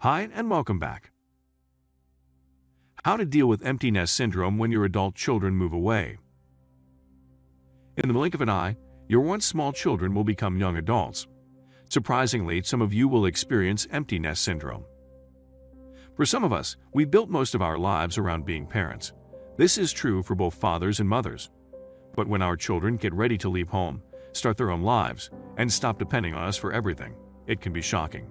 Hi, and welcome back. How to deal with empty nest syndrome when your adult children move away. In the blink of an eye, your once small children will become young adults. Surprisingly, some of you will experience empty nest syndrome. For some of us, we built most of our lives around being parents. This is true for both fathers and mothers. But when our children get ready to leave home, start their own lives, and stop depending on us for everything, it can be shocking.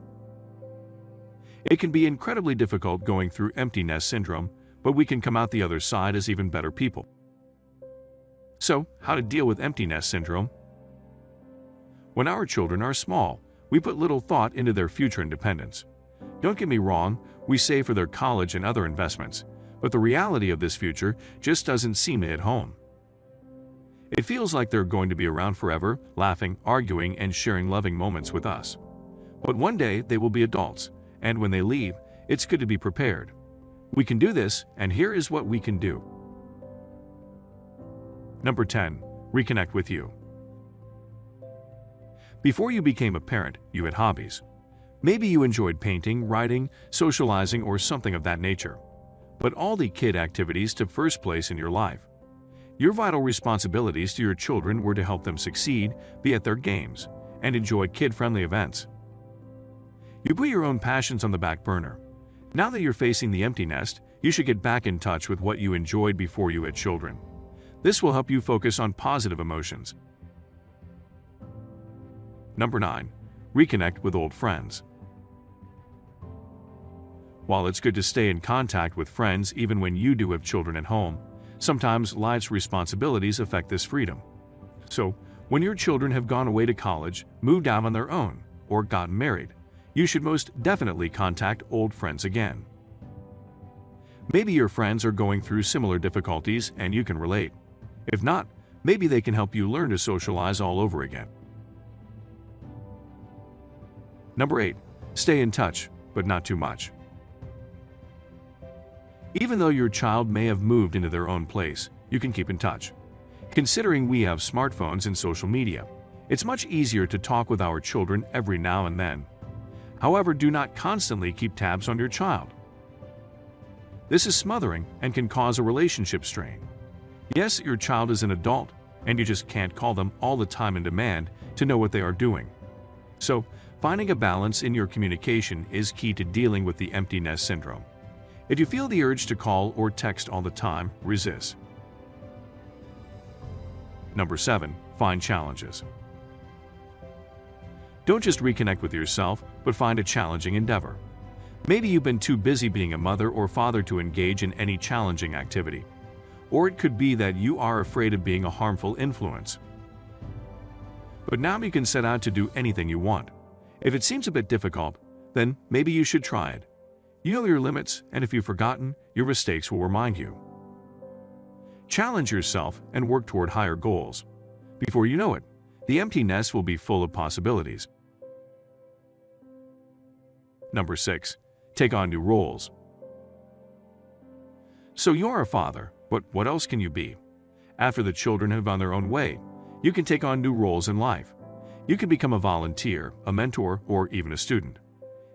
It can be incredibly difficult going through empty nest syndrome, but we can come out the other side as even better people. So, how to deal with empty nest syndrome? When our children are small, we put little thought into their future independence. Don't get me wrong, we save for their college and other investments, but the reality of this future just doesn't seem to hit home. It feels like they're going to be around forever, laughing, arguing, and sharing loving moments with us. But one day they will be adults, and when they leave, it's good to be prepared. We can do this, and here is what we can do. Number 10. Reconnect with you. Before you became a parent, you had hobbies. Maybe you enjoyed painting, writing, socializing, or something of that nature. But all the kid activities took first place in your life. Your vital responsibilities to your children were to help them succeed, be at their games, and enjoy kid-friendly events. You put your own passions on the back burner. Now that you're facing the empty nest, you should get back in touch with what you enjoyed before you had children. This will help you focus on positive emotions. Number 9. Reconnect with old friends. While it's good to stay in contact with friends even when you do have children at home, sometimes life's responsibilities affect this freedom. So, when your children have gone away to college, moved out on their own, or gotten married, you should most definitely contact old friends again. Maybe your friends are going through similar difficulties and you can relate. If not, maybe they can help you learn to socialize all over again. Number 8. Stay in touch, but not too much. Even though your child may have moved into their own place, you can keep in touch. Considering we have smartphones and social media, it's much easier to talk with our children every now and then. However, do not constantly keep tabs on your child. This is smothering and can cause a relationship strain. Yes, your child is an adult, and you just can't call them all the time and demand to know what they are doing. So, finding a balance in your communication is key to dealing with the empty nest syndrome. If you feel the urge to call or text all the time, resist. Number 7. Find challenges. Don't just reconnect with yourself, but find a challenging endeavor. Maybe you've been too busy being a mother or father to engage in any challenging activity. Or it could be that you are afraid of being a harmful influence. But now you can set out to do anything you want. If it seems a bit difficult, then maybe you should try it. You know your limits, and if you've forgotten, your mistakes will remind you. Challenge yourself and work toward higher goals. Before you know it, the empty nest will be full of possibilities. Number 6. Take on new roles. So you're a father, but what else can you be? After the children have gone their own way, you can take on new roles in life. You can become a volunteer, a mentor, or even a student.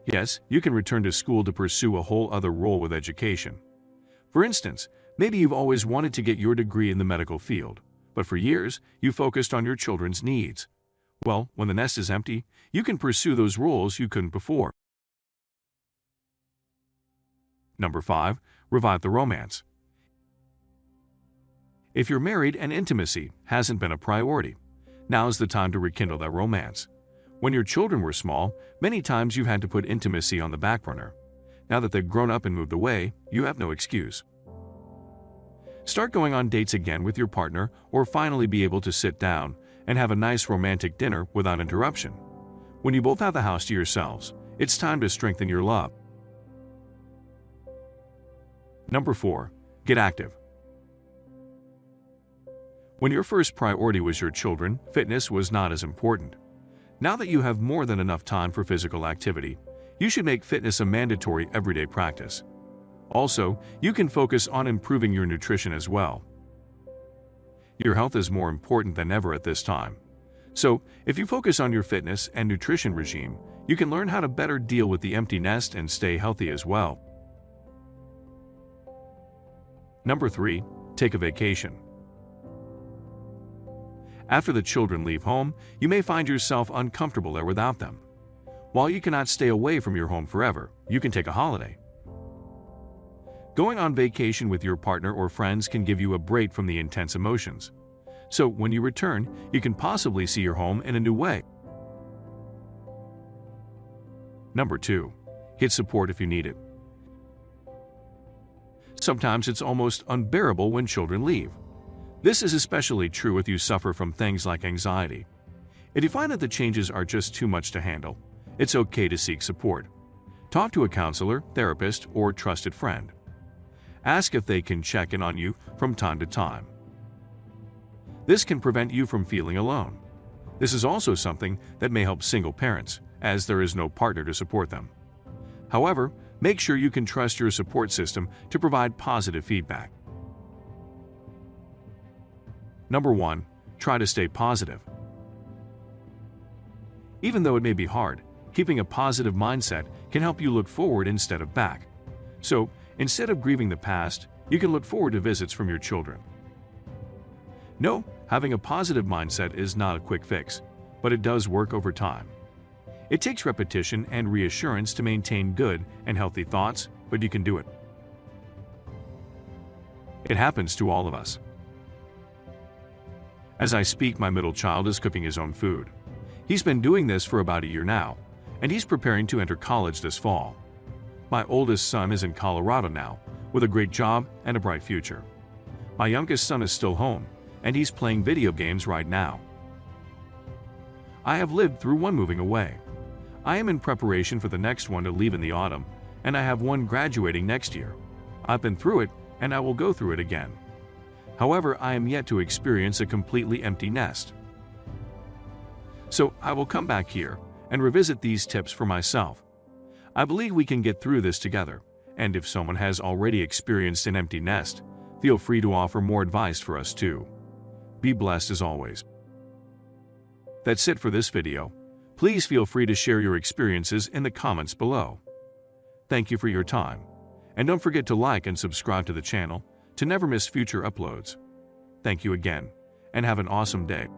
Yes, you can return to school to pursue a whole other role with education. For instance, maybe you've always wanted to get your degree in the medical field, but for years, you focused on your children's needs. Well, when the nest is empty, you can pursue those roles you couldn't before. Number 5. Revive the romance. If you're married and intimacy hasn't been a priority, now's the time to rekindle that romance. When your children were small, many times you've had to put intimacy on the back burner. Now that they've grown up and moved away, you have no excuse. Start going on dates again with your partner, or finally be able to sit down and have a nice romantic dinner without interruption. When you both have the house to yourselves, it's time to strengthen your love. Number 4. Get active. When your first priority was your children, fitness was not as important. Now that you have more than enough time for physical activity, you should make fitness a mandatory everyday practice. Also, you can focus on improving your nutrition as well. Your health is more important than ever at this time. So, if you focus on your fitness and nutrition regime, you can learn how to better deal with the empty nest and stay healthy as well. Number 3. Take a vacation. After the children leave home, you may find yourself uncomfortable there without them. While you cannot stay away from your home forever, you can take a holiday. Going on vacation with your partner or friends can give you a break from the intense emotions. So when you return, you can possibly see your home in a new way. Number 2. Get support if you need it. Sometimes it's almost unbearable when children leave. This is especially true if you suffer from things like anxiety. If you find that the changes are just too much to handle, it's okay to seek support. Talk to a counselor, therapist, or trusted friend. Ask if they can check in on you from time to time. This can prevent you from feeling alone. This is also something that may help single parents, as there is no partner to support them. However, make sure you can trust your support system to provide positive feedback. Number 1. Try to stay positive. Even though it may be hard, keeping a positive mindset can help you look forward instead of back. So, instead of grieving the past, you can look forward to visits from your children. No, having a positive mindset is not a quick fix, but it does work over time. It takes repetition and reassurance to maintain good and healthy thoughts, but you can do it. It happens to all of us. As I speak, my middle child is cooking his own food. He's been doing this for about a year now, and he's preparing to enter college this fall. My oldest son is in Colorado now, with a great job and a bright future. My youngest son is still home, and he's playing video games right now. I have lived through one moving away. I am in preparation for the next one to leave in the autumn, and I have one graduating next year. I've been through it, and I will go through it again. However, I am yet to experience a completely empty nest. So I will come back here and revisit these tips for myself. I believe we can get through this together, and if someone has already experienced an empty nest, feel free to offer more advice for us too. Be blessed as always. That's it for this video. Please feel free to share your experiences in the comments below. Thank you for your time, and don't forget to like and subscribe to the channel to never miss future uploads. Thank you again, and have an awesome day.